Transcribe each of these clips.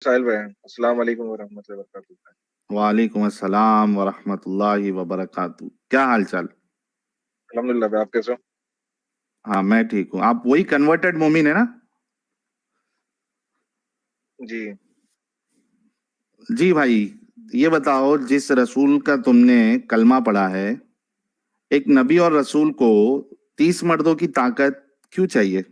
साहिल भाई, अस्सलाम वालेकुम वरहमतुल्लाहि वबरकातुहू। वालेकुम अस्सलाम वरहमतुल्लाहि वबरकातुह। क्या हाल चाल? अल्हम्दुलिल्लाह भाई, आप कैसे हो? हाँ, मैं ठीक हूँ। आप वही कन्वर्टेड मोमिन है ना? जी। जी भाई, ये बताओ, जिस रसूल का तुमने कलमा पढ़ा है, एक नबी और रसूल को 30 मर्दों की ताकत क्यों चाहिए?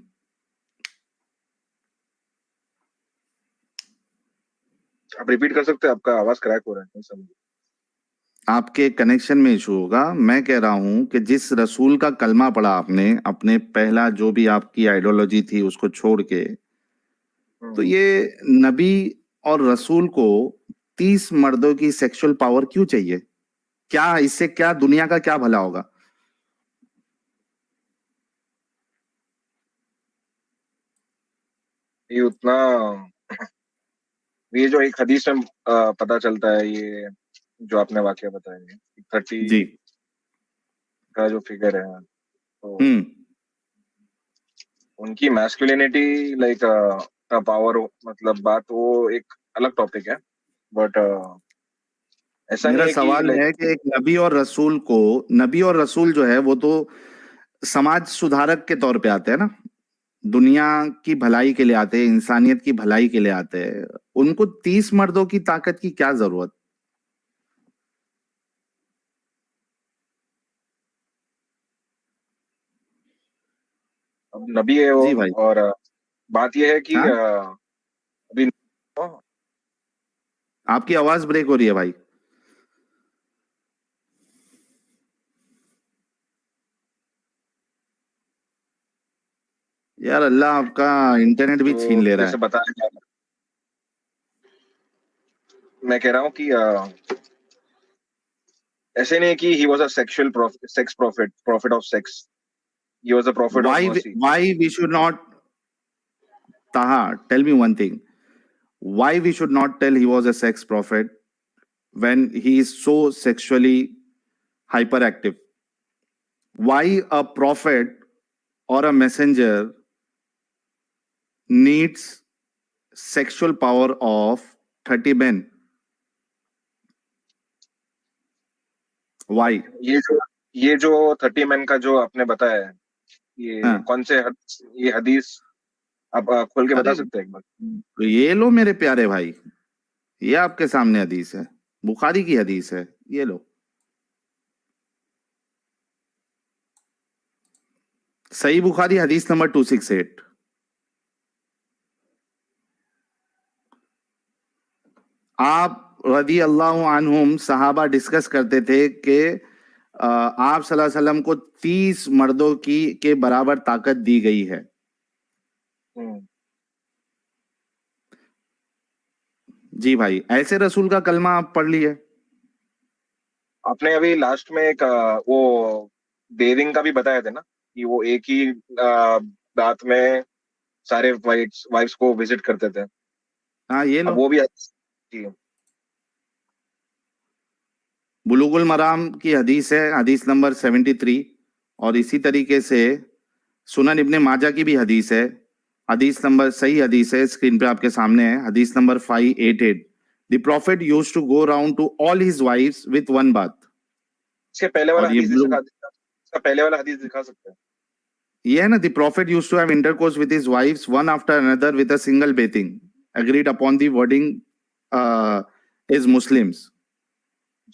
आप रिपीट कर सकते हैं? आपका आवाज क्रैक हो रहा है, नहीं समझ। आपके कनेक्शन में इशू होगा। मैं कह रहा हूं कि जिस रसूल का कलमा पढ़ा आपने, अपने पहला जो भी आपकी आइडियोलॉजी थी उसको छोड़ के, तो हम्म। ये नबी और रसूल को 30 मर्दों की सेक्सुअल पावर क्यों चाहिए? क्या इससे, क्या दुनिया का क्या भला होगा? ये उतना, ये जो एक हदीस में पता चलता है, ये जो आपने वाकया बताया है, 30 जी। का जो फिगर है, तो हम्म। उनकी मैस्कुलिनिटी, लाइक का पावर, मतलब बात वो एक अलग टॉपिक है। बट ऐसा नहीं मेरा है कि सवाल लाइक। है कि एक नबी और रसूल को, नबी और रसूल जो है वो तो समाज सुधारक के तौर पे आते हैं ना, दुनिया की भलाई के लिए आते हैं, इंसानियत की भलाई के लिए आते हैं। उनको 30 मर्दों की ताकत की क्या जरूरत? अब नबी है वो। जी भाई। और बात यह है कि हाँ, अभी आपकी आवाज ब्रेक हो रही है भाई। यार अल्लाह आपका इंटरनेट भी छीन जो ले रहा जैसे है। बताया गया, मैं कह रहा हूँ कि ऐसे नहीं कि he was a sexual sex prophet, prophet of sex. He was a prophet of why mercy. Why we should not, Taha, tell me one thing, why we should not tell he was a sex prophet when he is so sexually hyperactive? Why a prophet or a messenger needs sexual power of 30 men? Why? ये जो 30 man का जो आपने बताया है, ये हाँ। कौन से ये हदीस आप खोल के बता अरे, सकते हैं एक बार? ये लो मेरे प्यारे भाई, ये आपके सामने हदीस है, बुखारी की हदीस है, ये लो। सही बुखारी हदीस नंबर 268। आप रदी अल्लाह अन्हुम सहाबा डिस्कस करते थे कि आप सल्लल्लाहु अलैहि वसल्लम को 30 मर्दों की के बराबर ताकत दी गई है। हम्म। जी भाई, ऐसे रसूल का कलमा आप पढ़ लिए? आपने अभी लास्ट में एक वो डेविंग का भी बताया था ना, कि वो एक ही रात में सारे वाइफ्स वाइफ्स को विजिट करते थे। हाँ, ये अब लो। वो भी जी। बुलुगुल मराम की हदीस है, हदीस नंबर 73। और इसी तरीके से सुनन इब्ने माजा की भी हदीस है, हदीस नंबर, सही हदीस है, स्क्रीन पे आपके सामने है, हदीस number 588। The prophet used to go round to all his wives with one bath. इसके पहले वाला और ये हदीस इसका पहले वाला हदीस दिखा सकते हैं? ये है ना, the prophet used to have intercourse with his wives one after another with a single bathing, agreed upon the wording is Muslims.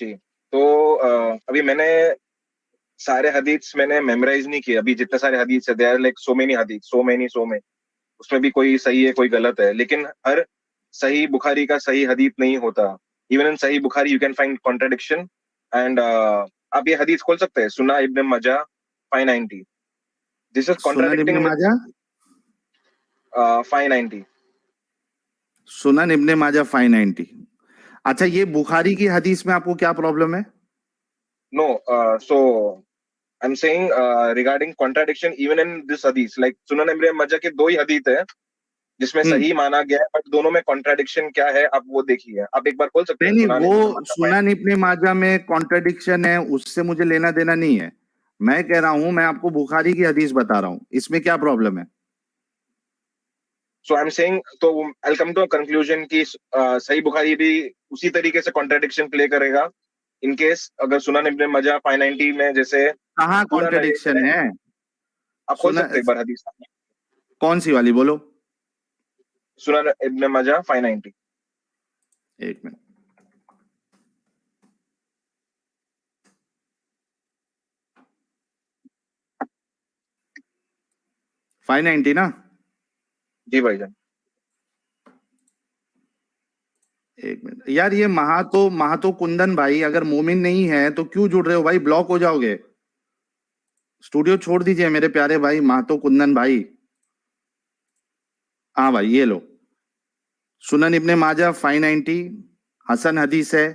जी। तो अभी मैंने सारे हदीस मैंने मेमोराइज नहीं किए। अभी जितने सारे हदीस है, they are like so many हदीस, सो मेनी, सो मेनी। उसमें भी कोई सही है, कोई गलत है, लेकिन हर सही बुखारी का सही हदीस नहीं होता। इवन इन सही Bukhari you can find contradiction. And आप ये हदीस खोल सकते हैं, सुना इब्न मजा 590। दिस इज सुनन इब्ने कॉन्ट्रडिक्टिंग विद माजा, 590। सुनन इब्ने माजा 590। अच्छा, ये बुखारी की हदीस में आपको क्या प्रॉब्लम है? No, so I am saying regarding contradiction even in this हदीस, लाइक सुनन इब्न मजा के दो ही हदीस है जिसमें हम्म। सही माना गया है, बट दोनों में कॉन्ट्रडिक्शन क्या है आप वो देखिए। आप एक बार खोल सकते नहीं हैं नहीं, सुनान इब्न वो मजा सुनन इब्ने माजा में कॉन्ट्रडिक्शन है, उससे मुझे लेना देना नहीं है। मैं कह रहा हूं, मैं आपको बुखारी की हदीस बता रहा हूं, इसमें क्या प्रॉब्लम है? सो आई एम सेइंग, तो आई कम टू कंक्लूजन कि सही बुखारी भी उसी तरीके से कॉन्ट्रडिक्शन प्ले करेगा इन केस अगर सुनन इब्न माजा 590 में जैसे कहाँ पूरा नरेशन कॉन्ट्रडिक्शन है। है? आप खोल सुना, सकते हैं एक बार हदीस, कौन सी वाली बोलो? सुनन इब्न माजा 590। एक मिनट। फाइव 90 ना? जी भाईजान। एक मिनट यार, ये महातो कुंदन भाई अगर मोमिन नहीं है तो क्यों जुड़ रहे हो भाई? ब्लॉक हो जाओगे। स्टूडियो छोड़ दीजिए मेरे प्यारे भाई महातो कुंदन भाई। हाँ भाई, ये लो सुनन इब्ने माजा 590, हसन हदीस है।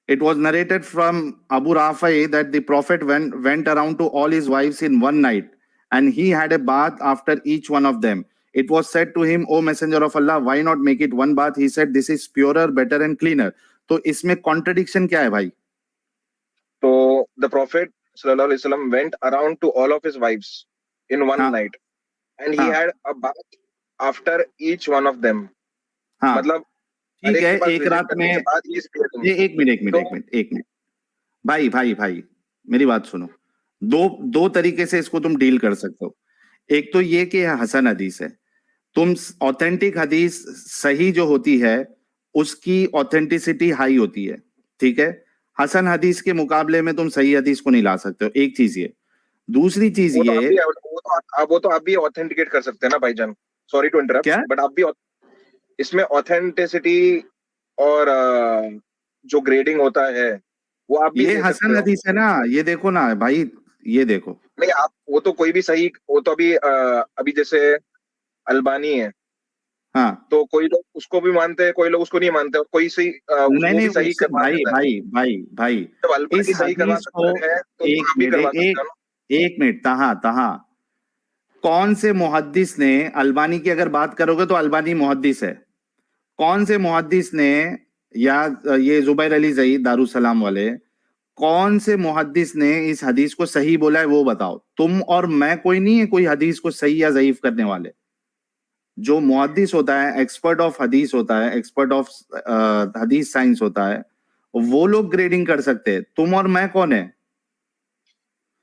It was narrated from Abu Rafi that the Prophet went around to all his wives in one night, and he had a bath after each one of them. It was said to him, O Messenger of Allah, why not make it one bath? He said, this is purer, better and cleaner. तो इसमें contradiction क्या है भाई? तो the profit सल्लल्लाहु अलैहि वसल्लम went around two all of his wives in one हाँ नाइट एंड ही हाँ had a bath after each one of them. हाँ, मतलब हर ठीक एक है। के पास एक विजिट रात करने में के बाद ही स्पेयरिंग। ये तो एक मिनट भाई भाई भाई, मेरी बात सुनो। दो दो तरीके से इसको तुम डील कर सकते हो। एक तो ये कि हसन हदीस है, तुम ऑथेंटिक हदीस सही जो होती है उसकी ऑथेंटिसिटी हाई होती है, ठीक है। हसन हदीस के मुकाबले में तुम सही हदीस को नहीं ला सकते हो, एक चीज ये। दूसरी चीज वो तो ये, आप भी आप भी ऑथेंटिकेट कर सकते हैं ना भाईजान, सॉरी टू इंटरप्ट, क्या? बट आप भी इसमें ऑथेंटिसिटी और जो ग्रेडिंग होता है वो आप भी ये दे सकते हसन हो। हदीस है ना, ये देखो ना भाई, ये देखो। नहीं, आप वो तो कोई भी सही, वो तो अभी अभी जैसे अलबानी है, हाँ, तो कोई लोग उसको भी मानते हैं, कोई लोग उसको नहीं मानते, और कोई सही नहीं वो नहीं, भी सही उससे करवा भाई देता है। भाई भाई भाई, जब इस अलबानी सही करवा हदीस को, सकता है तो एक आप भी मिनट करवा सकते हो ना। एक मिनट, तहा तहा, कौन से मुहद्दिस ने, अलबानी की अगर बात करोगे तो अलबानी मुहद्दिस है। कौन से मुहद्दिस ने, या ये जुबैर अली ज़ईद दारुसलाम वाले, कौन से मुहद्दिस ने इस हदीस को सही बोला है वो बताओ। तुम और मैं कोई नहीं है कोई हदीस को सही या ज़ईफ करने वाले। जो मुहद्दिस होता है, एक्सपर्ट ऑफ हदीस होता है, एक्सपर्ट ऑफ हदीस साइंस होता है, वो लोग ग्रेडिंग कर सकते हैं। तुम और मैं कौन है?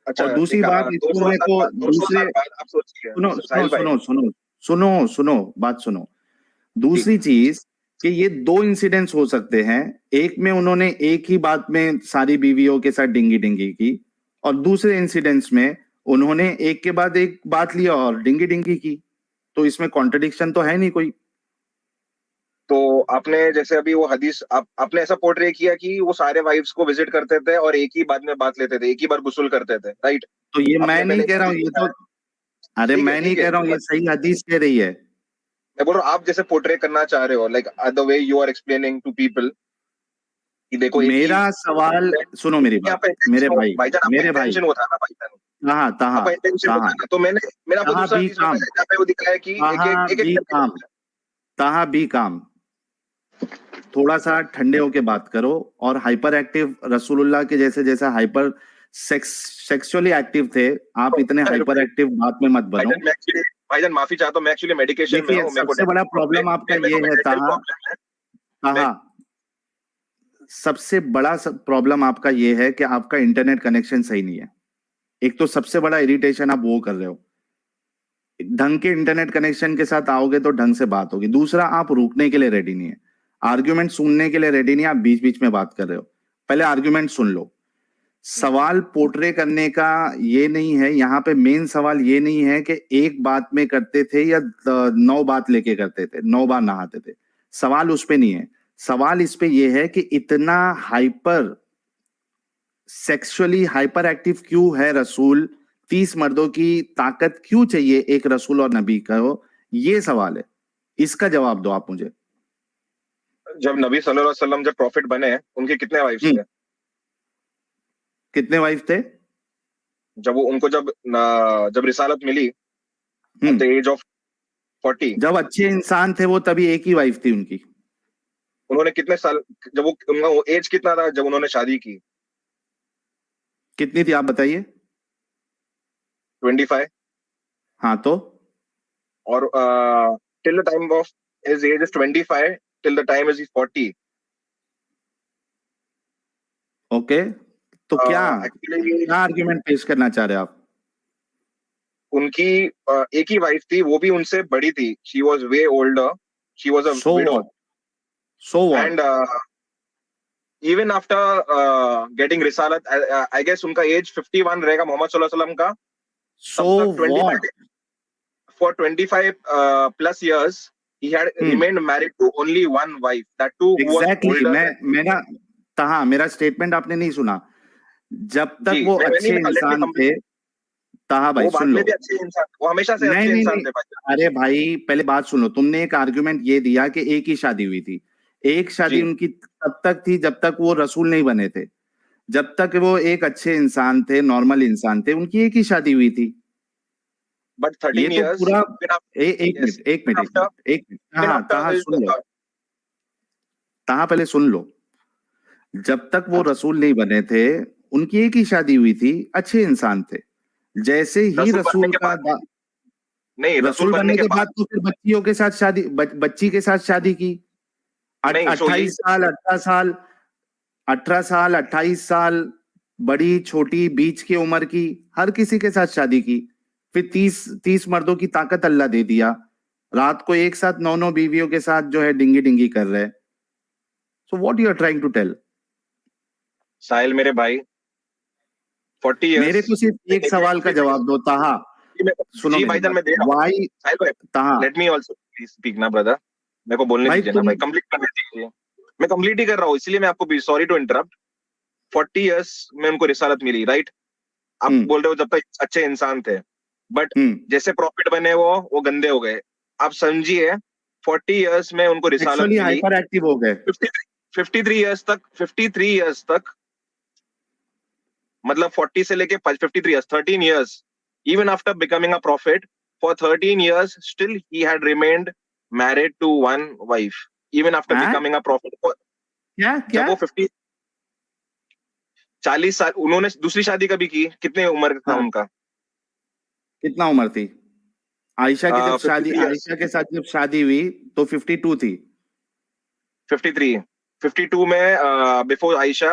अच्छा, और दूसरी एक बात, इसमें 200 मेरे साल को बाद, 200 दूसरे, साल बाद आप सोचिए सुनो सुनो साहिल भाई। सुनो सुनो सुनो सुनो, बात सुनो। जी। दूसरी चीज कि ये दो इंसिडेंट्स हो सकते हैं। एक में उन्होंने एक ही बात में सारी बीवियों के साथ डिंगी डिंगी की, और दूसरे इंसिडेंट्स में उन्होंने एक के बाद एक बात लिया और डिंगी डिंगी की। तो इसमें कॉन्ट्रडिक्शन तो है नहीं कोई। तो आपने जैसे अभी वो हदीस आपने ऐसा पोर्ट्रे किया कि वो सारे वाइफ्स को विजिट करते थे और एक ही बाद में बात लेते थे, एक ही बार गुस्ल करते थे, राइट? तो ये मैं आपने नहीं पहले एक कह रहा हूँ, हदीस ये तो, बताया। अरे ठीक है, मैं नहीं ठीक है, कह रहा हूँ, ये बट सही हदीस कह रही है। मैं बोल रहा हूँ आप जैसे पोर्ट्रे करना चाह रहे हो, like the way you are explaining to people कि देखो एक ही मेरा सवाल सुनो, मेरी यहाँ बात, पे मेरे इंटेंशन, भाई, भाईजान आपका मेरे भाई, इंटेंशन वो था ना भाईजान, तहा तहा आपका इंटेंशन वो तहा, था ना। तो मैंने आपको तहा दूसरा भी हदीस काम, बताया जहाँ पे वो दिखाया कि एक तहा एक एक एक भी करके काम, बोला। तहा भी काम। थोड़ा सा ठंडे होके बात करो। और हाइपर एक्टिव रसूलुल्लाह के जैसे जैसा हाइपर सेक्सुअली एक्टिव थे, आप इतने अरे हाइपर एक्टिव बात में मत बनो। भाईजान माफी चाहता हूँ, मैं एक्चुअली मेडिकेशन में देखिए, हूँ, मेरे को सबसे बड़ा प्रॉब्लम आपका मेरे ये को है, मेंटल ताहा प्रॉब्लम है। मैं ताहा, सबसे बड़ा प्रॉब्लम आपका ये है कि आपका इंटरनेट कनेक्शन सही नहीं है। एक तो सबसे बड़ा इरिटेशन आप वो कर रहे हो। ढंग के इंटरनेट कनेक्शन के साथ आओगे तो ढंग से बात होगी। दूसरा, आप रुकने के लिए रेडी नहीं है, आर्ग्यूमेंट सुनने के लिए रेडी नहीं है, आप बीच बीच में बात कर रहे हो। पहले आर्ग्यूमेंट सुन लो। सवाल पोर्ट्रे करने का ये नहीं है, यहाँ पे मेन सवाल ये नहीं है कि एक बात में करते थे या 9 बात लेके करते थे, 9 बार नहाते थे। सवाल उस पे नहीं है। सवाल इस पे ये है कि इतना हाइपर सेक्सुअली हाइपर एक्टिव क्यों है रसूल? 30 मर्दों की ताकत क्यों चाहिए एक रसूल और नबी को? ये सवाल है, इसका जवाब दो आप मुझे। जब नबी सल्लल्लाहु अलैहि वसल्लम जब प्रॉफिट बने, उनके कितने वाइफ्स थे? कितने वाइफ थे? जब वो उनको जब रिसालत मिली at the hmm age of 40, जब अच्छे इंसान थे वो, तभी एक ही वाइफ थी उनकी। उन्होंने कितने साल, जब वो उनका वो एज कितना था जब उन्होंने शादी की? कितनी थी आप बताइए? 25। हाँ तो, और till the time of his age is 25 till the time is 40. Okay, तो क्या एक्चुअली क्या आर्ग्यूमेंट पेश करना चाह रहे हैं आप? उनकी एक ही वाइफ थी, वो भी उनसे बड़ी थी. She was way older. She was a So window. what? So what? And even after getting रिसालत, आई गेस उनका एज 51 रहेगा मोहम्मद सल्लल्लाहु अलैहि वसल्लम का. So what? For 25 plus years he had remained married to only one wife, that too who was Exactly. older. मेरा तहा मेरा स्टेटमेंट आपने नहीं सुना. जब तक जी, वो मैं अच्छे नहीं, let me इंसान complete. थे, तहा भाई वो बाद सुन में लो. भी अच्छे इंसान, वो हमेशा से नहीं अच्छे नहीं इंसान नहीं, थे भाई. अरे भाई पहले बात सुन लो. तुमने एक आर्ग्यूमेंट ये दिया कि एक ही शादी हुई थी. एक शादी जी. उनकी तब तक थी जब तक वो रसूल नहीं बने थे. जब तक वो एक अच्छे इंसान थे, नॉर्मल इंसान थे, उनकी एक ही शादी हुई थी. But ये 13 तो years पूरा even after, एक yes, मिनट एक मिनट even after, एक मिनट even हाँ after तहा his, सुन लो. तहा पहले सुन लो. जब तक वो रसूल नहीं बने थे, उनकी एक ही शादी हुई थी, अच्छे इंसान थे. जैसे ही रसूल बनने रसूल के का बाद, नहीं, रसूल बनने के बाद तो फिर बच्चियों के साथ शादी, बच्ची के साथ शादी की. नहीं, so 28 साल, 18 साल, 18 साल, 28 साल, बड़ी छोटी बीच की उम्र की, हर किसी के साथ शादी की. फिर 30 मर्दों की ताकत अल्लाह दे दिया. रात को एक साथ 9 बीवियों के साथ जो है डिंगी डिंगी कर रहे. So what you are trying to tell? Sahil मेरे भाई, 40 years, मेरे को सिर्फ एक सवाल का जवाब दो. तहा सुनो जी मेरी भाईजान, मैं बात. दे रहा हूँ. वाई साहिल भाई, तहा let me also please speak ना ब्रदर. मेरे को बोलने भाई दीजिए ना तुम भाई, कंप्लीट करने दीजिए. मैं कंप्लीट ही कर रहा हूँ, इसलिए मैं आपको सॉरी टू इंटरप्ट. 40 years में उनको रिसालत मिली, राइट? आप बोल रहे हो जब तक अच्छे इंसान थे, बट जैसे प्रॉफिट बने वो गंदे हो गए. आप समझिए, 40 years में उनको रिसालत एक्चुअली मिली. हाइपर एक्टिव हो गए. 53 years तक मतलब 40 से लेके 53 years, 13 years, even after becoming a prophet, for 13 years still he had remained married to one wife, even after becoming a prophet. क्या जब वो 40 साल, उन्होंने दूसरी शादी कभी की, कितने उम्र था उनका? कितना उम्र थी? आयशा की जब शादी, 53 years. आयशा के साथ जब शादी हुई तो 52 थी. 53, 52 में बिफोर आयशा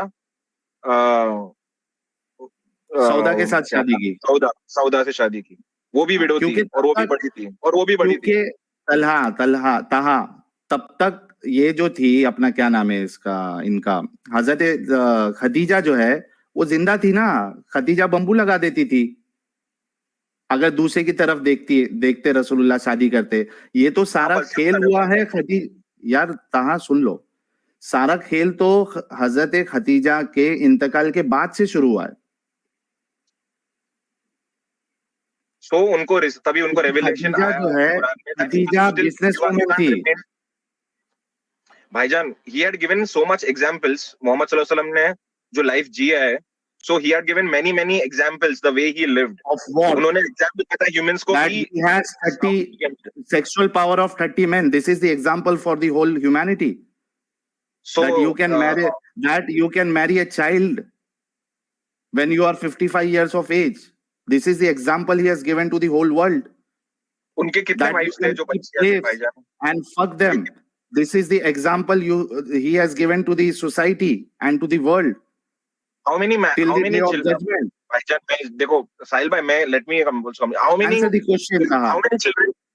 सौदा के साथ शादी की. सौदा से शादी की. वो भी विडो थी और वो भी बड़ी थी, और वो भी बड़ी थी. तहा तब तक ये जो थी, अपना क्या नाम है इसका, इनका हजरत खदीजा जो है वो जिंदा थी ना. खदीजा बम्बू लगा देती थी अगर दूसरे की तरफ देखते रसूलुल्लाह शादी करते. ये तो सारा खेल हुआ है यार तहा सुन लो. सारा खेल तो हजरत खदीजा के इंतकाल के बाद से शुरू हुआ है. सो उनको तभी उनको रेवलेशन आया जो है, खदीजा बिजनेसवुमन थी भाईजान. He had given so much examples. Mohammad सल्लल्लाहु अलैहि वसल्लम ने जो लाइफ जिया है, so he had given many examples the way he lived. Of what? उन्होंने एग्जांपल बताया ह्यूमंस को that कि he has 30 sexual power of 30 men. This is the example for the whole humanity. So that you can marry a child when you are 55 years of age. This is the example he has given to the whole world. उनके कितने wives थे जो बच्चियां थी भाईजान? And fuck them. This is the example he has given to the society and to the world. How many children? भाईजान देखो साहिल भाई, मैं let me answer the question.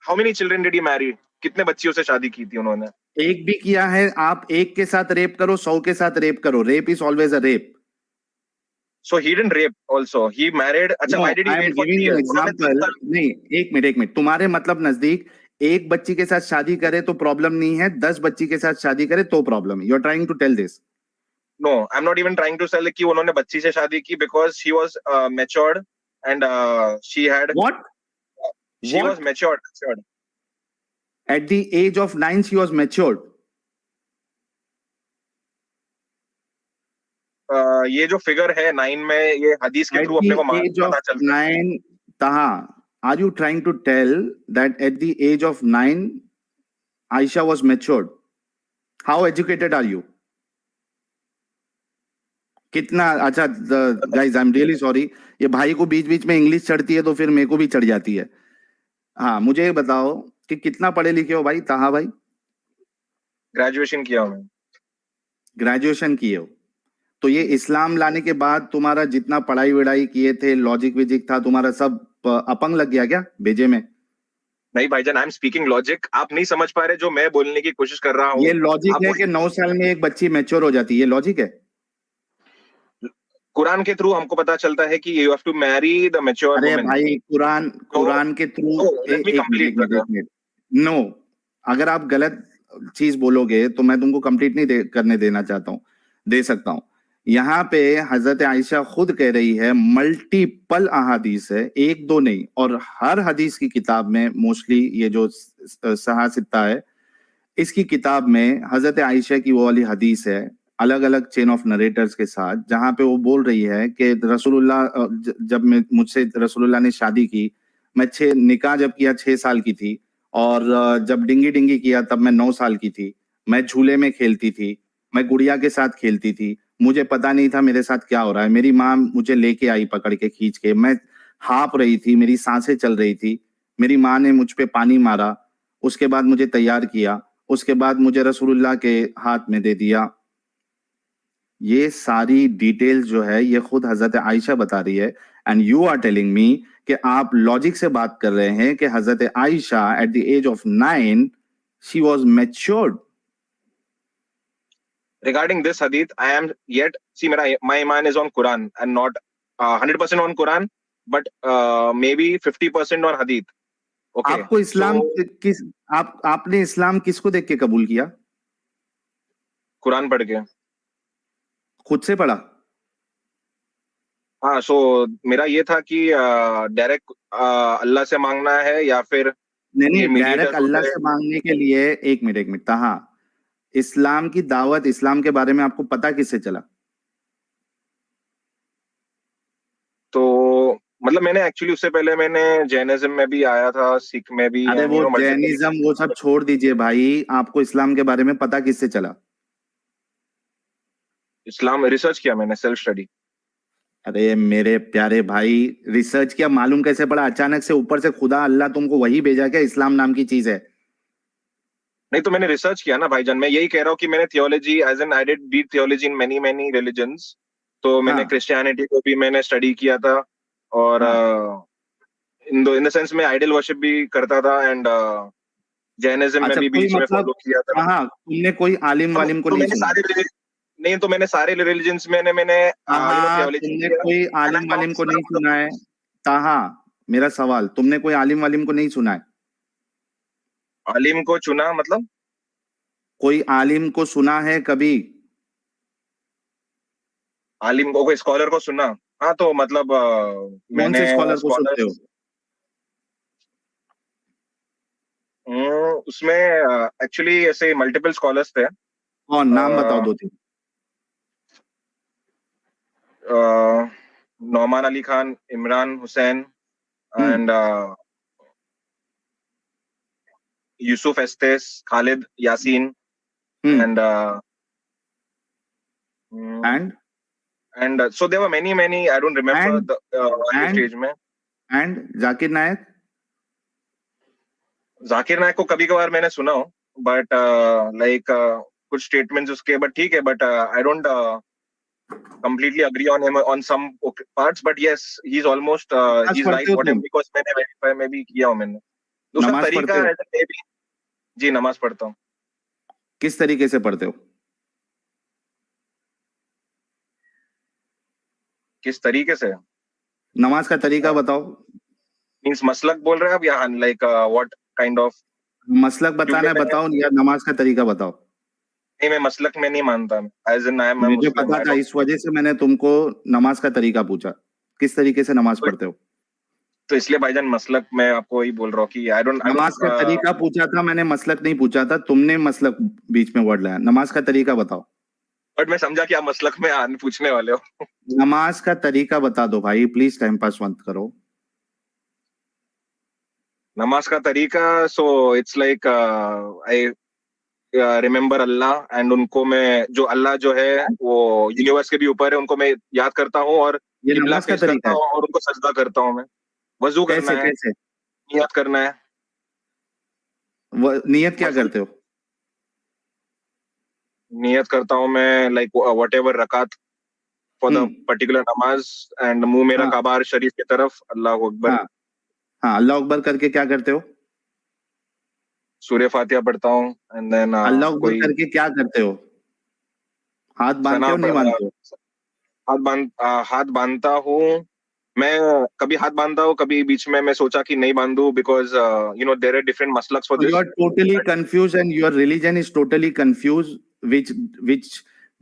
how many children did he marry? कितने बच्चियों से शादी की थी उन्होंने? एक भी किया है. आप एक के साथ रेप करो, 100 के साथ रेप करो. Rape is always a rape. So he didn't rape also. He married. अच्छा, why did he wait for 3 years? नहीं, एक मिनट. तुम्हारे मतलब नजदीक एक बच्ची के साथ शादी करे तो प्रॉब्लम नहीं है, 10 बच्ची के साथ शादी करे तो प्रॉब्लम है. You are trying to tell this? No, I'm not even trying to tell कि उन्होंने बच्ची से शादी की because she was matured and she had what? She was matured. At the age of 9 she was matured. ये जो figure है 9 में, ये हदीस के थ्रू अपने को पता चलता है. 9 तहा, are you trying to tell that at the age of 9 Aisha was matured? How educated are you? कितना अच्छा. Guys I am really sorry. ये भाई को बीच बीच में इंग्लिश चढ़ती है तो फिर मेरे को भी चढ़ जाती है. हाँ, मुझे बताओ कि कितना पढ़े लिखे हो भाई ताहा भाई? ग्रेजुएशन किया हूँ मैं। ग्रेजुएशन किए हो? तो ये इस्लाम लाने के बाद तुम्हारा जितना पढ़ाई वढ़ाई किए थे, लॉजिक विजिक था तुम्हारा, सब अपंग लग गया क्या बेजे में? नहीं भाईजान, आई एम स्पीकिंग लॉजिक, आप नहीं समझ पा रहे जो मैं बोलने की कोशिश कर रहा ये हूँ। लॉजिक आप है कि 9 साल में एक बच्ची मैच्योर हो जाती है, ये लॉजिक है? कुरान के थ्रू हमको पता चलता है कि you have to marry the mature अरे वुमेन। भाई कुरान तो कुरान के थ्रू लेट मी एक मिनट कंप्लीट एक मिनट ब्रदर। एक मिनट। नो, अगर आप गलत चीज बोलोगे तो मैं तुमको कंप्लीट नहीं करने देना चाहता हूँ, दे सकता हूँ। यहाँ पे हजरत आयशा खुद कह रही है, मल्टीपल अहादीस है, एक दो नहीं, और हर हदीस की किताब में मोस्टली ये जो सहासिता है इसकी किताब में हजरत आयशा की वो वाली हदीस है अलग अलग चेन ऑफ नरेटर्स के साथ, जहां पे वो बोल रही है कि रसूलुल्लाह जब मुझसे रसूलुल्लाह ने शादी की, मैं निकाह जब किया 6 साल की थी, और जब डिंगी डिंगी किया तब मैं 9 साल की थी। मैं झूले में खेलती थी, मैं गुड़िया के साथ खेलती थी, मुझे पता नहीं था मेरे साथ क्या हो रहा है। मेरी माँ मुझे लेके आई पकड़ के खींच के, मैं हाँप रही थी, मेरी सांसें चल रही थी, मेरी माँ ने मुझ पे पानी मारा, उसके बाद मुझे तैयार किया, उसके बाद मुझे रसूलुल्लाह के हाथ में दे दिया। ये सारी डिटेल्स जो है ये खुद हजरत आयशा बता रही है, and you are telling me कि आप लॉजिक से बात कर रहे हैं कि हजरत Aisha at the age of 9 she was matured. Regarding this hadith, I am yet see my iman is on Quran and not 100% on Quran, but maybe 50% on hadith. Okay, आपको इस्लाम so किस आपने इस्लाम किसको देख के कबूल किया? कुरान पढ़ के। खुद से पढ़ा? हाँ, सो मेरा ये था कि डायरेक्ट अल्लाह से मांगना है या फिर नहीं ये नहीं, डायरेक्ट मीडिएटर अल्लाह होता है। से मांगने के लिए एक मिनट था, इस्लाम की दावत, इस्लाम के बारे में आपको पता किससे चला? तो मतलब मैंने एक्चुअली उससे पहले मैंने जैनिज्म में भी आया था, सिख में भी, अरे एंड वो मल्टीपल। जैनिज्म वो सब छोड़ दीजिए भाई, आपको इस्लाम के बारे में पता किससे चला? इस्लाम रिसर्च किया मैंने, सेल्फ स्टडी। अरे मेरे प्यारे भाई, रिसर्च किया, मालूम कैसे पड़ा? अचानक से ऊपर से खुदा अल्लाह तुमको वही भेजा क्या इस्लाम नाम की चीज है? नहीं तो मैंने रिसर्च किया ना भाईजान, मैं यही कह रहा हूँ कि मैंने theology as an I did deep theology in many many religions. तो मैंने हाँ क्रिश्चियनिटी को भी मैंने स्टडी किया था, और हाँ इन द सेंस मैं आइडल वर्शिप भी करता था, एंड जैनिज्म में अच्छा, भी कोई बीच में मतलब, फॉलो किया था। हाँ तुमने कोई आलिम वालिम को तो नहीं मैंने सुना? नहीं तो मैंने सारे रिलीजन्स में मैंने थियोलॉजी तुमने किया। कोई एंड आई आलिम वालिम फाउंड को नहीं सुना है? ताहा, मेरा सवाल, तुमने कोई आलिम वालिम को नहीं सुना है? आलिम को चुना मतलब? कोई आलिम को सुना है कभी? आलिम को, कोई स्कॉलर को सुना? हाँ, तो मतलब कौन मैंने से स्कॉलर को सुनते हो? स्कॉलर्स उसमें एक्चुअली ऐसे मल्टीपल स्कॉलर्स थे। कौन, नाम बताओ दो तीन। Nouman Ali Khan, Imran Hussain, hmm and Yusuf Estes, Khalid Yasin, hmm and and so there were many I don't remember and the early and stage में। एंड जाकिर नायक? जाकिर नायक को कभी कभार मैंने सुना हो, बट लाइक कुछ स्टेटमेंट्स उसके, बट ठीक है, but I don't completely agree on him on some parts, but yes, he's almost नमाज he's right पढ़ते हो whatever, तुम? because मैंने verify में भी किया हूँ मैंने। तो उसका नमाज तरीका पढ़ते हो? है maybe। जी, नमाज पढ़ता हूँ। किस तरीके से पढ़ते हो? किस तरीके से? नमाज का तरीका बताओ। मीन्स मसलक बोल रहे हैं आप, या लाइक व्हाट काइंड ऑफ? मसलक बताना क्योंकि है मैं बताओ, या नमाज का तरीका बताओ। नहीं, मैं मसलक में नहीं मानता, एज इन आई एम मुझे मुस्लिम, पता आई था, डोंट। इस वजह से मैंने तुमको नमाज का तरीका पूछा, किस तरीके से नमाज पढ़ते हो। तो इसलिए भाईजान मसलक मैं आपको वही बोल रहा हूँ कि आई नमाज डोंट का तरीका पूछा था मैंने, मसलक नहीं पूछा था, तुमने मसलक बीच में वर्ड लाया। नमाज का तरीका बताओ। बट मैं समझा कि आप मसलक में पूछने वाले हो। नमाज का तरीका बता दो भाई, प्लीज टाइम पास मत करो। नमाज का तरीका, so it's like I remember Allah, and उनको मैं, जो अल्लाह जो है वो यूनिवर्स के भी ऊपर है, उनको मैं याद करता हूँ, और ये किबला नमाज का फेस तरीका करता है? हूँ, और उनको सजदा करता हूँ मैं। वजू करना कैसे है, कैसे? नियत करना है। नियत क्या करते हो? नियत करता हूँ मैं लाइक वट एवर रकात फॉर द पर्टिकुलर नमाज एंड मुंह मेरा हाँ काबार शरीफ की तरफ, अल्लाह अकबर। हाँ हाँ, अल्लाह अकबर करके क्या करते हो? सूर्य फातिहा पढ़ता हूँ एंड देन अल्लाह अकबर कोई करके क्या करते हो? हाथ बांधते सना हो नहीं बांधते हो? हाथ बांधता हूँ मैं। कभी हाथ बांधता हूँ, कभी बीच में मैं सोचा कि नहीं बांधू, बिकॉज देयर आर डिफरेंट मसलक्स for So you this. are totally confused and your religion is totally confused, which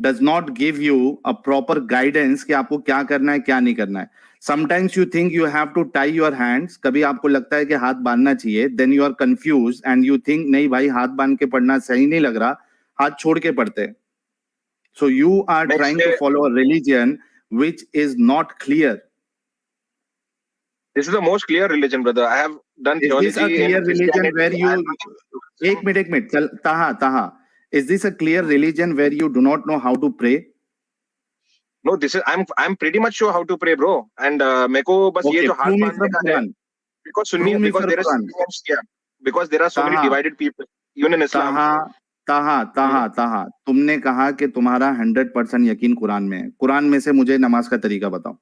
does not give you a proper guidance कि आपको क्या करना है क्या नहीं करना है. Sometimes you think you have to tie your hands. कभी आपको लगता है कि हाथ बांधना चाहिए. Then you are confused and you think नहीं भाई हाथ बांध के पढ़ना सही नहीं लग रहा, हाथ छोड़ के पढ़ते हैं. So you are मैं trying to इसलिए follow a religion which is not clear. This is the most clear religion brother. I have done Is this a theology in clear religion where Christianity. you एक minute चल ताहा, is this a clear religion where you do not know how to pray? No, this is I am pretty much sure how to pray bro. And मेरे को बस ये Okay, जो हाथ prove me बांधने from का है, Quran. Because Sunni, Prove me because from there Quran. Is because there are so many Taha, divided people even in Islam. Taha, Taha, तुमने कहा कि तुम्हारा 100% यकीन कुरान में है. कुरान में से मुझे नमाज का तरीका बताओ.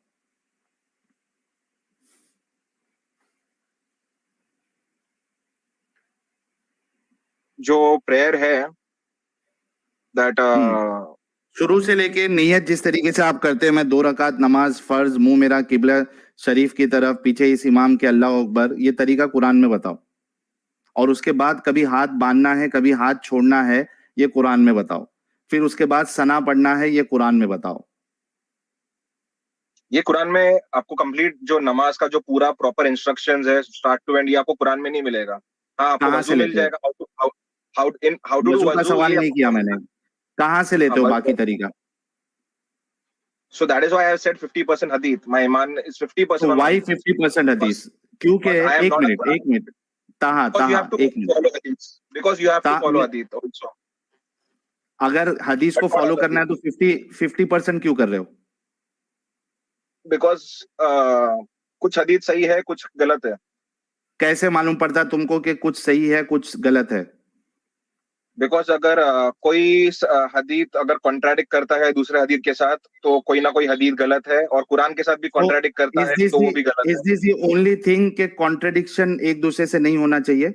जो प्रेयर है दैट शुरू से लेके नियत जिस तरीके से आप करते हैं, मैं 2 रकात नमाज फर्ज, मुंह मेरा किबला शरीफ की तरफ, पीछे इस इमाम के अल्लाह अकबर, ये तरीका कुरान में बताओ. और उसके बाद कभी हाथ बांधना है कभी हाथ छोड़ना है, ये कुरान में बताओ. फिर उसके बाद सना पढ़ना है, ये कुरान में बताओ. ये कुरान में आपको कंप्लीट जो नमाज का जो पूरा प्रॉपर इंस्ट्रक्शंस है स्टार्ट टू एंड, ये आपको कुरान में नहीं मिलेगा। हाँ, आपको कहाँ से वजू मिल लेते हो? जाएगा, हाउ टू डू वजू का वजू, सवाल ये नहीं किया मैंने. कहाँ से लेते हो बाकी तरीका? So that is why I have said 50% हदीथ, माय ईमान इज 50% तो ऑन वाई हदीथ। 50% हदीस? क्योंकि I am not a Quran, एक मिनट Taha because you Taha have to एक मिनट फॉलो हदीथ, बिकॉज़ यू हैव टू ता फॉलो हदीथ आल्सो। अगर हदीस बट को फॉलो करना है तो 50% क्यों कर रहे हो? बिकॉज़ कुछ हदीथ सही है, कुछ गलत है। कैसे मालूम पड़ता तुमको कि कुछ सही है कुछ गलत है? बिकॉज अगर कोई हदीथ अगर कॉन्ट्राडिक्ट करता है दूसरे हदीथ के साथ, तो कोई ना कोई हदीथ गलत है, और कुरान के साथ भी तो कॉन्ट्राडिक्ट करता है तो वो भी गलत is this the only thing के कॉन्ट्रडिक्शन एक दूसरे से नहीं होना चाहिए? है।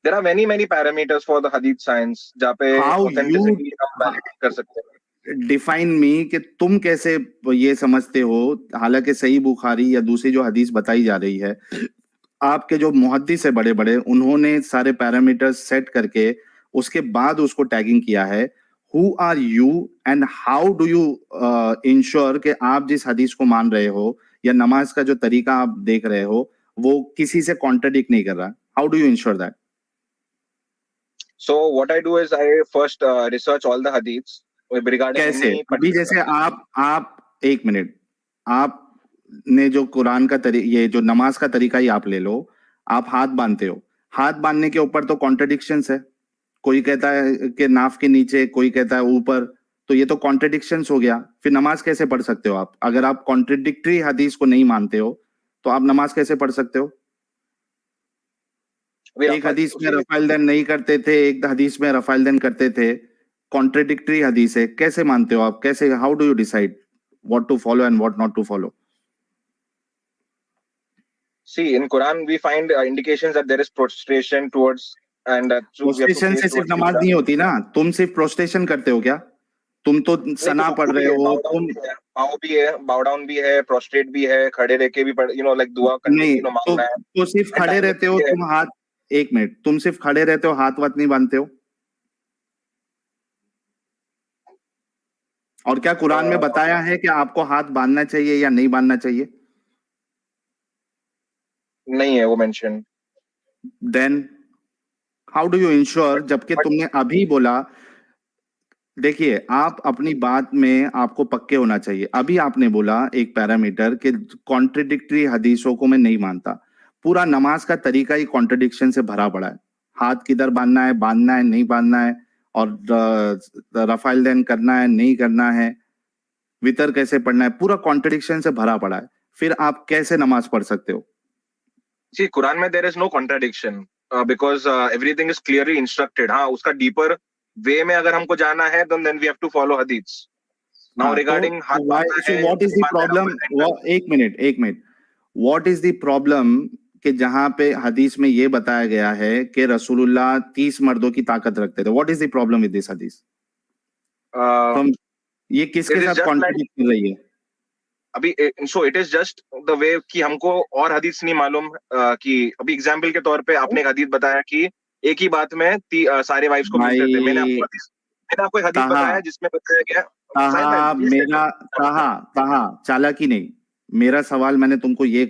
There are many many parameters for the हदीथ साइंस, जहाँ पे हाउ यू ऑथेंटिसिटी हम वैलिडेट कर सकते हैं। डिफाइन मी कि तुम कैसे ये समझते हो, हालांकि सही बुखारी या दूसरी जो हदीस बताई जा रही है, आपके जो मुहद्दिस है बड़े बड़े, उन्होंने सारे पैरामीटर्स सेट करके उसके बाद उसको टैगिंग किया है. Who are you and how do you ensure कि आप जिस हदीस को मान रहे हो या नमाज का जो तरीका आप देख रहे हो वो किसी से कॉन्ट्रडिक्ट नहीं कर रहा? How do you ensure that? So what I do is I first research all the hadiths regarding कैसे? any अभी particular जैसे hadith. आप एक मिनट, आप ने जो कुरान का ये जो नमाज का तरीका ही आप ले लो, आप हाथ बांधते हो, हाथ बांधने के ऊपर तो कॉन्ट्रडिक्शंस है. कोई कहता है कि नाफ के नीचे, कोई कहता है ऊपर, तो ये तो कॉन्ट्रडिक्शंस हो गया. फिर नमाज कैसे पढ़ सकते हो आप? अगर आप कॉन्ट्रडिक्टरी हदीस को नहीं मानते हो तो आप नमाज कैसे पढ़ सकते हो? एक हदीस में रफाइल देन नहीं करते थे, एक हदीस में रफाइल देन करते थे. कॉन्ट्रडिक्टरी हदीस है, कैसे मानते हो आप? कैसे, how do you decide what to follow and what not to follow? See, in Quran we find indications that there is prostration towards, and we have to prostration face से सिर्फ towards नमाज Qibla. नहीं होती ना. तुम सिर्फ prostration करते हो क्या? तुम तो नहीं, सना तो पढ़ वो भी रहे है, हो bow down तुम. भी है, bow down भी है, prostrate भी है, खड़े रह के भी पढ़, लाइक दुआ करनी, नहीं मांगना है, तो सिर्फ and खड़े timing रहते हो भी है। तुम हाथ. एक मिनट, तुम सिर्फ खड़े रहते हो, हाथ वाथ नहीं बांधते हो? और क्या कुरान में बताया है कि आपको हाथ बांधना चाहिए या नहीं बांधना चाहिए? नहीं है वो mention. Then how do you ensure, जबकि बट तुमने अभी बोला. देखिए, आप अपनी बात में आपको पक्के होना चाहिए. अभी आपने बोला एक पैरामीटर कि कॉन्ट्रडिक्टरी हदीसों को मैं नहीं मानता. पूरा नमाज का तरीका ही कॉन्ट्रडिक्शन से भरा पड़ा है. हाथ किधर बांधना है नहीं बांधना है, और रफाइल देन करना है नहीं करना है, वितर कैसे पढ़ना है, पूरा कॉन्ट्रडिक्शन से भरा पड़ा है. फिर आप कैसे नमाज पढ़ सकते हो? सी, कुरान में there is no contradiction. Because everything is clearly instructed. हाँ, उसका डीपर वे में अगर हमको जाना है then we have to follow हदीस. नाउ हाँ, रिगार्डिंग हाथ why, बांधना so है, what is नहीं the बांधना है, problem? हम बताएंगे. एक minute, what is the problem कि जहां पे हदीस में ये बताया गया है कि रसूलुल्लाह 30 मर्दों की ताकत रखते थे. What is the problem with this hadith? तो ये किसके इट इज साथ जस्ट लाइक, कॉन्ट्रडिक्ट कर रही है? अभी so it is just the way कि हमको और हदीस नहीं मालूम. कि अभी एग्जाम्पल के तौर पे आपने एक हदीस बताया कि एक ही बात में सारे वाइफ्स को मिलते थे. भाई मैंने आपको एक हदीस ताहा बताया जिसमें बताया गया. साहिब ताहा भाई, please let me मेरा ताहा ताहा चालाकी नहीं. मेरा सवाल मैंने तुमको ये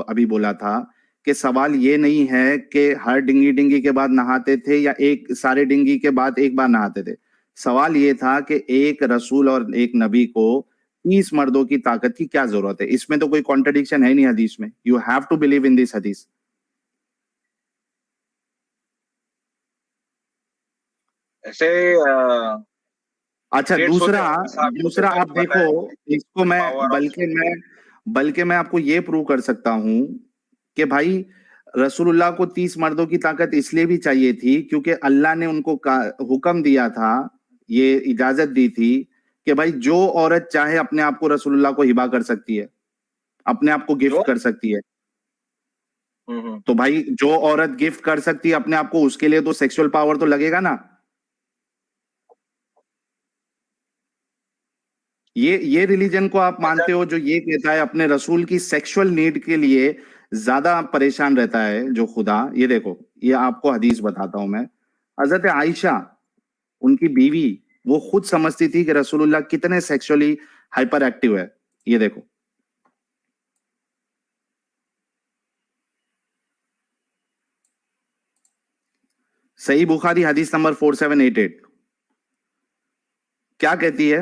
अभी बोला था कि सवाल ये नहीं है कि हर डिंगी डिंगी के बाद नहाते थे या एक सारे डिंगी के बाद एक बार नहाते थे. सवाल ये था कि एक रसूल और एक नबी को 30 मर्दों की ताकत की क्या जरूरत है. इसमें तो कोई कॉन्ट्रडिक्शन है नहीं हदीस में. You have to believe in this हदीस. ऐसे अच्छा, डेट्स होते दूसरा हैं साहब, दूसरा आप देखो, बताया इसको मैं पावर ऑफ. बल्कि मैं आपको ये प्रूव कर सकता हूं कि भाई रसूलुल्लाह को 30 मर्दों की ताकत इसलिए भी चाहिए थी क्योंकि अल्लाह ने उनको हुक्म दिया था, ये इजाजत दी थी कि भाई जो औरत चाहे अपने आप को रसूलुल्लाह को हिबा कर सकती है, अपने आप को जो गिफ्ट कर सकती है. तो भाई जो औरत गिफ्ट कर सकती है अपने आप को, उसके लिए तो सेक्सुअल पावर तो लगेगा ना. ये रिलीजन को आप ऐसा. मानते हो जो ये कहता है अपने रसूल की सेक्सुअल नीड के लिए ज्यादा परेशान रहता है जो खुदा. ये देखो, ये आपको हदीस बताता हूं मैं. हजरत आयशा, उनकी बीवी, वो खुद समझती थी कि रसूलुल्लाह कितने सेक्सुअली हाइपर एक्टिव है. ये देखो, सही बुखारी हदीस नंबर 4788 क्या कहती है.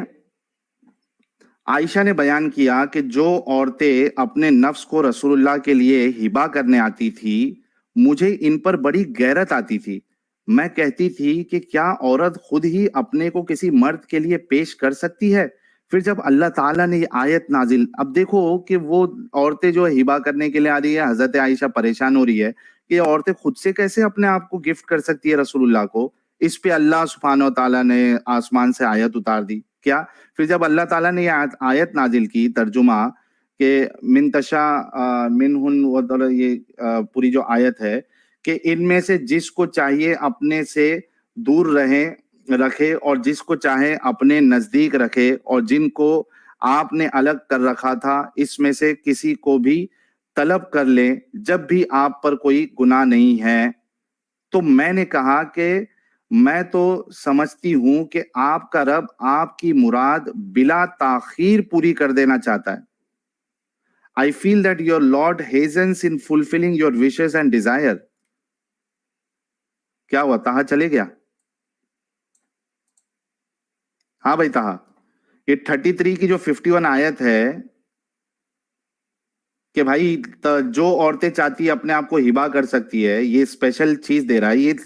आयशा ने बयान किया कि जो औरतें अपने नफ्स को रसूलुल्लाह के लिए हिबा करने आती थी, मुझे इन पर बड़ी गैरत आती थी. मैं कहती थी कि क्या औरत खुद ही अपने को किसी मर्द के लिए पेश कर सकती है. फिर जब अल्लाह ताला ने ये आयत नाजिल, अब देखो कि वो औरतें जो हिबा करने के लिए आ रही है, हजरत आयशा परेशान हो रही है कि ये औरतें खुद से कैसे अपने आप को गिफ्ट कर सकती है रसूलुल्लाह को. इस पे अल्लाह सुब्हानहू व तआला ने आसमान से आयत उतार दी. क्या? फिर जब अल्लाह ताला ने ये आयत नाजिल की, तर्जुमा के मिन तशा मिनहुन ये पूरी जो आयत है कि इनमें से जिसको चाहिए अपने से दूर रखे और जिसको चाहे अपने नजदीक रखे, और जिनको आपने अलग कर रखा था इसमें से किसी को भी तलब कर ले जब भी आप पर कोई गुनाह नहीं है. तो मैंने कहा कि मैं तो समझती हूं कि आपका रब आपकी मुराद बिला ताखीर पूरी कर देना चाहता है. I feel that your lord hastens in fulfilling your wishes and desire. क्या हुआ, ताहा चले गया? हाँ भाई ताहा, ये 33 की जो 51 आयत है कि भाई जो औरतें चाहती है अपने आप को हिबा कर सकती है, ये स्पेशल चीज दे रहा है. ये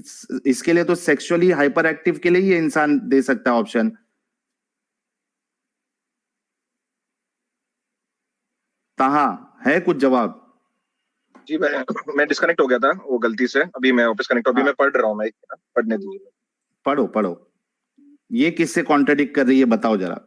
इसके लिए तो सेक्सुअली हाइपर एक्टिव के लिए ये इंसान दे सकता है ऑप्शन. ताहा, है कुछ जवाब? जी, मैं डिस्कनेक्ट हो गया था वो गलती से. अभी मैं वापस कनेक्ट, अभी हाँ, मैं पढ़ रहा हूँ. मैं पढ़ने दीजिए. पढ़ो पढ़ो. ये किससे कॉन्ट्रडिक्ट कर रही है बताओ जरा.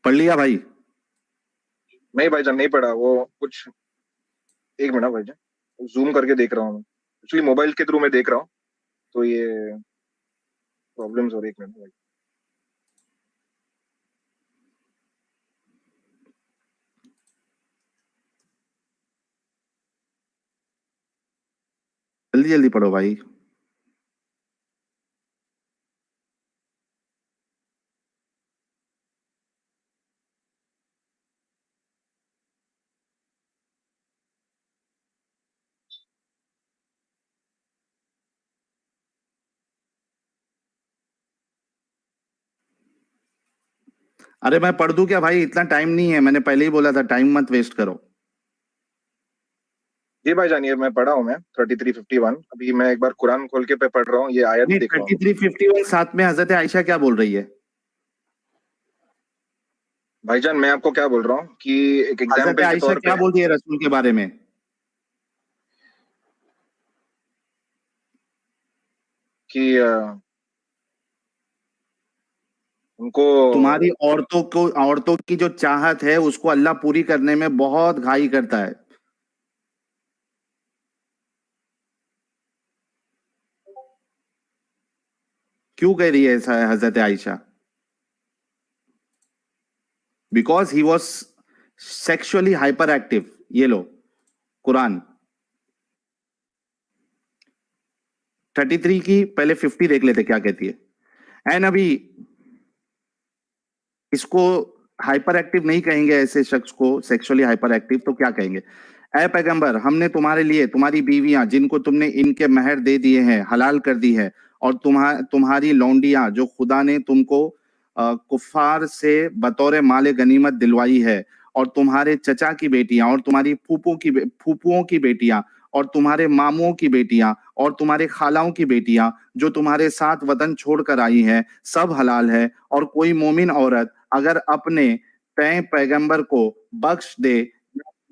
पढ़ लिया भाई? नहीं भाईजान, नहीं पढ़ा वो कुछ. एक मिनट भाईजान, जूम करके देख रहा हूँ. एक्चुअली मोबाइल के थ्रू मैं देख रहा हूँ, तो ये प्रॉब्लम्स हो रही. एक मिनट भाई. जल्दी जल्दी पढ़ो भाई. अरे मैं पढ़ दूं क्या भाई, इतना टाइम नहीं है, मैंने पहले ही बोला था टाइम मत वेस्ट करो। जी भाई जानिए, मैं पढ़ा हूँ मैं 3351। अभी मैं एक बार कुरान खोल के पे पढ़ रहा हूँ, ये आयत नहीं, देख रहा हूँ। 3351 साथ में हजरत आयशा क्या बोल रही है? भाईजान मैं आपको क्या बोल रहा हूँ कि एक हजरत एग्जाम्पल के आयशा तौर क्या पे, बोल रही है रसूल के बारे में? कि उनको, तुम्हारी औरतों की जो चाहत है उसको अल्लाह पूरी करने में बहुत घाई करता है। क्यों कह रही है ऐसा है हजरत Ayesha? Because he was sexually hyper active. ये लो कुरान 33 की पहले 50 देख लेते क्या कहती है। एंड अभी इसको हाइपर एक्टिव नहीं कहेंगे, ऐसे शख्स को सेक्सुअली हाइपर एक्टिव तो क्या कहेंगे? ऐ पैगंबर, हमने तुम्हारे लिए तुम्हारी बीवियां जिनको तुमने इनके महर दे दिए हैं हलाल कर दी है, और तुम्हारी लौंडियां जो खुदा ने तुमको कुफार से बतौर माले गनीमत दिलवाई है, और तुम्हारे चचा की बेटियां, और तुम्हारी फूफुओं की बेटियां, और तुम्हारे मामुओं की बेटियां, और तुम्हारे खालाओं की बेटियां जो तुम्हारे साथ वतन छोड़कर आई हैं, सब हलाल है। और कोई मोमिन औरत अगर अपने तय पैगंबर को बख्श दे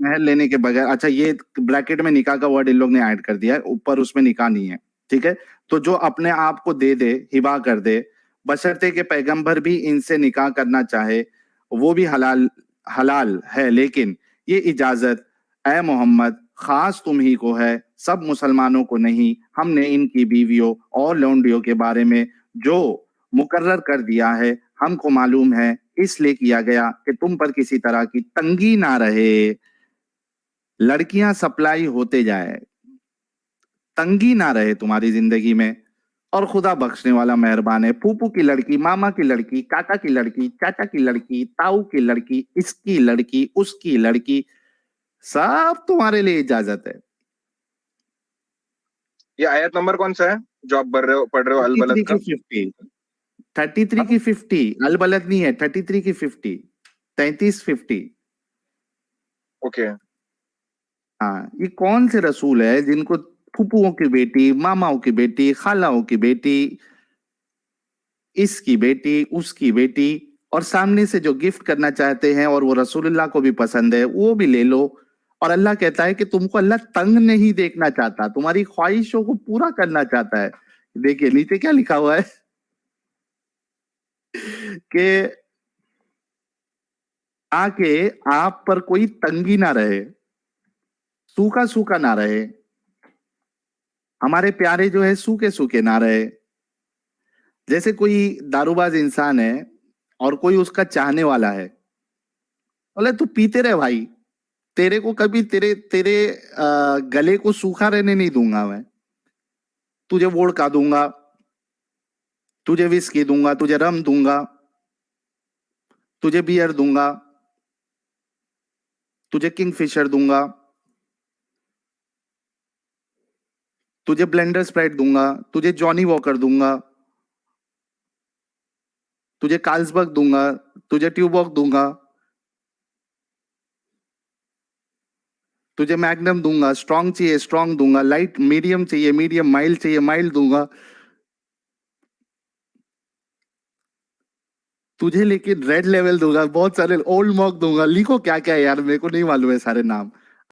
महल लेने के बगैर, अच्छा ये ब्रैकेट में निकाह का वर्ड इन लोग ने ऐड कर दिया है, ऊपर उसमें निकाह नहीं है, ठीक है? तो जो अपने आप को दे दे, हिबा कर दे, बशर्ते के पैगंबर भी इनसे निकाह करना चाहे, वो भी हलाल हलाल है। लेकिन ये इजाजत ए मोहम्मद खास तुम ही को है, सब मुसलमानों को नहीं। हमने इनकी बीवियों और लौंडियों के बारे में जो मुकर्रर कर दिया है हमको मालूम है, इसलिए किया गया कि तुम पर किसी तरह की तंगी ना रहे, लड़कियां सप्लाई होते जाए, तंगी ना रहे तुम्हारी जिंदगी में। और खुदा बख्शने वाला मेहरबान है। फूफू की लड़की, मामा की लड़की, काका की लड़की, चाचा की लड़की, ताऊ की लड़की, इसकी लड़की, उसकी लड़की, सब तुम्हारे लिए इजाजत है। ये आयत नंबर कौन सा है जो आप पढ़ रहे हो अल बलद 33 की का? 50, 33 हाँ? की 50 अलबलद नहीं है, 33 की 50, 33-50। ओके। हाँ, ये कौन से रसूल है जिनको फूफुओं की बेटी, मामाओं की बेटी, खालाओं की बेटी, इसकी बेटी, उसकी बेटी, और सामने से जो गिफ्ट करना चाहते हैं और वो रसूलुल्लाह को भी पसंद है वो भी ले लो। और अल्लाह कहता है कि तुमको अल्लाह तंग नहीं देखना चाहता, तुम्हारी ख्वाहिशों को पूरा करना चाहता है। देखिए नीचे क्या लिखा हुआ है कि आके आप पर कोई तंगी ना रहे, सूखा सूखा ना रहे, हमारे प्यारे जो है सूखे सूखे ना रहे। जैसे कोई दारूबाज इंसान है और कोई उसका चाहने वाला है, बोले तू पीते रहे भाई, तेरे को कभी तेरे तेरे गले को सूखा रहने नहीं दूंगा मैं। तुझे वोडका दूंगा, तुझे विस्की दूंगा, तुझे रम दूंगा, तुझे बियर दूंगा, तुझे किंगफिशर दूंगा, तुझे ब्लेंडर स्प्राइट दूंगा, तुझे जॉनी वॉकर दूंगा, तुझे कार्ल्सबर्ग दूंगा, तुझे ट्यूबॉक दूंगा, तुझे मैग्नम दूंगा, स्ट्रांग चाहिए स्ट्रांग दूंगा, लाइट मीडियम चाहिए मीडियम, माइल्ड चाहिए माइल्ड दूंगा तुझे, लेकिन रेड लेवल दूंगा, बहुत सारे ओल्ड मॉक दूंगा। लिखो क्या क्या है यार, मेरे को नहीं मालूम है सारे नाम।